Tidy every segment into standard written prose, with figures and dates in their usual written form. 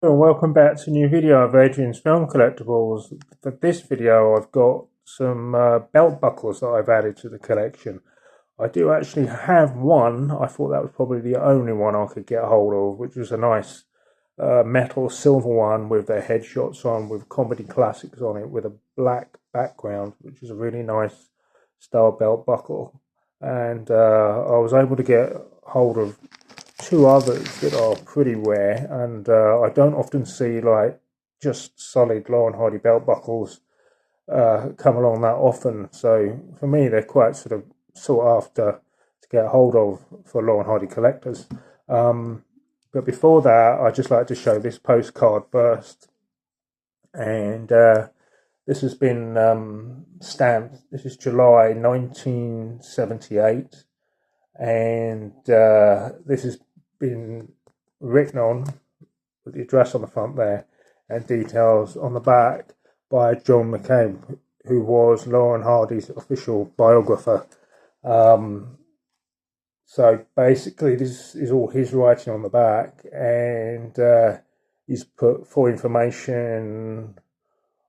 Well, welcome back to a new video of Adrian's Film Collectibles. For this video I've got some belt buckles that I've added to the collection. I do actually have one. I thought that was probably the only one I could get hold of, which was a nice metal silver one with their headshots on, with comedy classics on it, with a black background, which is a really nice style belt buckle. And I was able to get hold of two others that are pretty rare, and I don't often see like just solid Laurel Hardy belt buckles come along that often. So for me, they're quite sort of sought after to get hold of for Laurel Hardy collectors. But before that, I'd just like to show this postcard first, and this has been stamped. This is July 1978, and this has been written on with the address on the front there and details on the back by John McCabe, who was Laurel Hardy's official biographer. So basically this is all his writing on the back, and he's put for information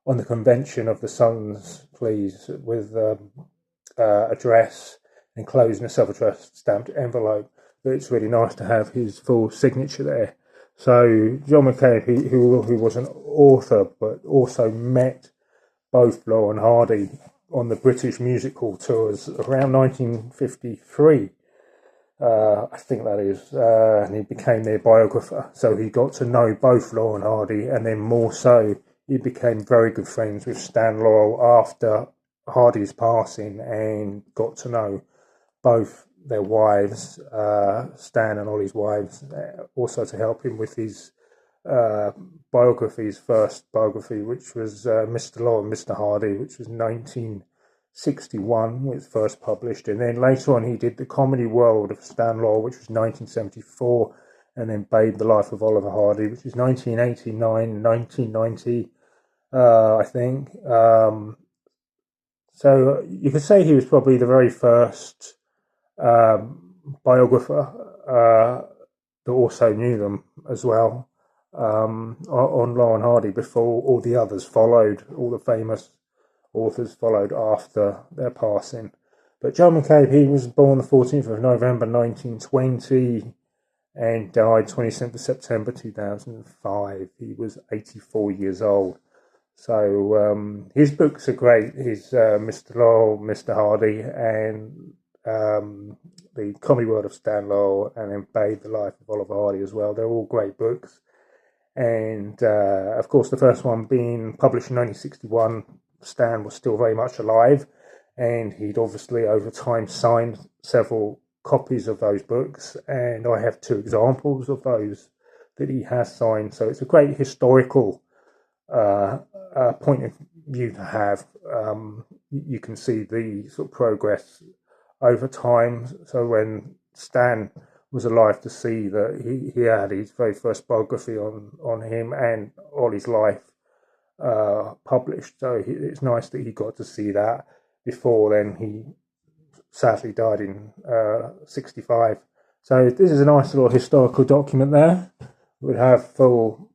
on the convention of the Sons, please, with address enclosed in a self-addressed stamped envelope. But it's really nice to have his full signature there. So John McCabe, who was an author but also met both Laurel and Hardy on the British music hall tours around 1953, I think that is, and he became their biographer. So he got to know both Laurel and Hardy, and then more so, he became very good friends with Stan Laurel after Hardy's passing, and got to know both their wives, Stan and Ollie's wives, also to help him with his biography, his first biography, which was Mr. Laurel and Mr. Hardy, which was 1961, when it was first published. And then later on he did The Comedy World of Stan Laurel, which was 1974, and then Babe, the Life of Oliver Hardy, which was 1989, 1990, I think. So you could say he was probably the very first biographer that also knew them as well, on Laurel and Hardy, before all the others followed, all the famous authors followed after their passing. But John McCabe, he was born the 14th of November 1920 and died 27th of September 2005. He was 84 years old. So his books are great. His Mr. Laurel, Mr. Hardy, and The Comedy World of Stan Laurel, and then Babe, the Life of Oliver Hardy as well. They're all great books. And of course, the first one being published in 1961, Stan was still very much alive, and he'd obviously over time signed several copies of those books, and I have two examples of those that he has signed. So it's a great historical point of view to have. You can see the sort of progress over time. So when Stan was alive, to see that he had his very first biography on him and Ollie's life published. So it's nice that he got to see that before then. He sadly died in 65. So this is a nice little historical document there. We have full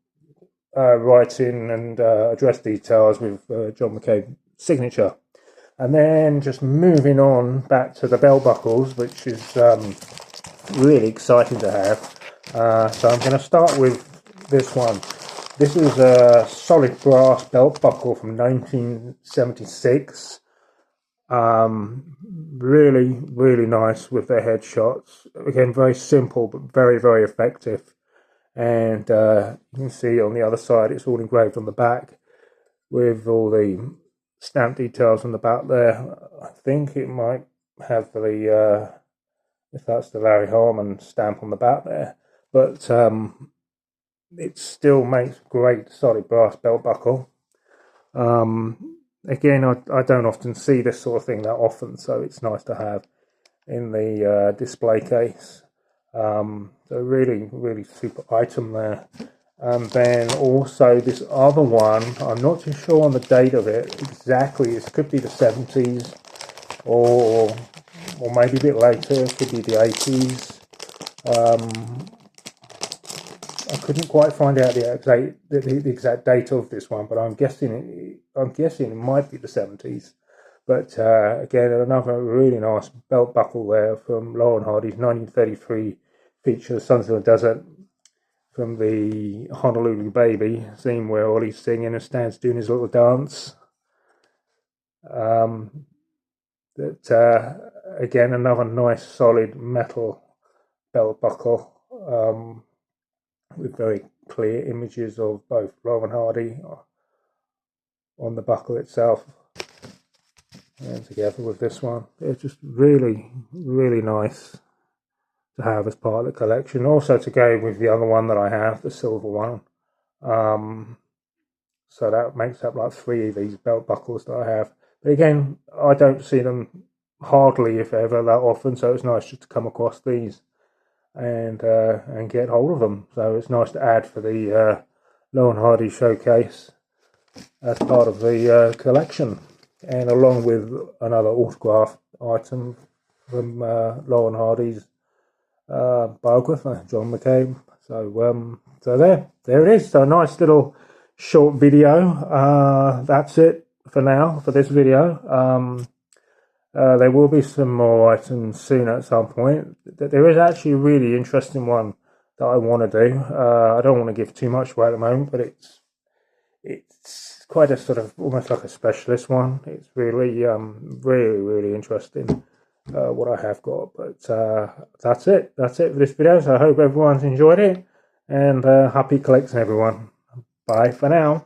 writing and address details with John McCabe's signature. And then just moving on back to the belt buckles, which is really exciting to have. So I'm going to start with this one. This is a solid brass belt buckle from 1976. Really, really nice with their headshots. Again, very simple, but very, very effective. And you can see on the other side, it's all engraved on the back with all the stamp details on the back there. I think it might have the, if that's the Larry Harmon stamp on the back there. But it still makes great solid brass belt buckle. Again, I don't often see this sort of thing that often, so it's nice to have in the display case. So really, really super item there. And then also this other one, I'm not too sure on the date of it exactly. It could be the 70s or maybe a bit later. It could be the 80s. I couldn't quite find out the exact date of this one, but I'm guessing it might be the 70s. But again, another really nice belt buckle there from Laurel Hardy's 1933 feature, Sons of the Desert, from the Honolulu Baby scene where Ollie's singing and Stan's doing his little dance. Again, another nice solid metal belt buckle with very clear images of both Laurel Hardy on the buckle itself and together with this one. It's just really, really nice to have as part of the collection. Also to go with the other one that I have, the silver one. So that makes up like 3 of these belt buckles that I have. But again, I don't see them hardly, if ever, that often. So it's nice just to come across these and get hold of them. So it's nice to add for the Laurel Hardy showcase as part of the collection, and along with another autographed item from Laurel Hardy's biographer, John McCabe. So there it is. So a nice little short video. That's it for now for this video. There will be some more items soon at some point. There is actually a really interesting one that I want to do. I don't want to give too much away at the moment, but it's quite a sort of almost like a specialist one. It's really really interesting what I have got. But that's it for this video. So I hope everyone's enjoyed it, and happy collecting, everyone. Bye for now.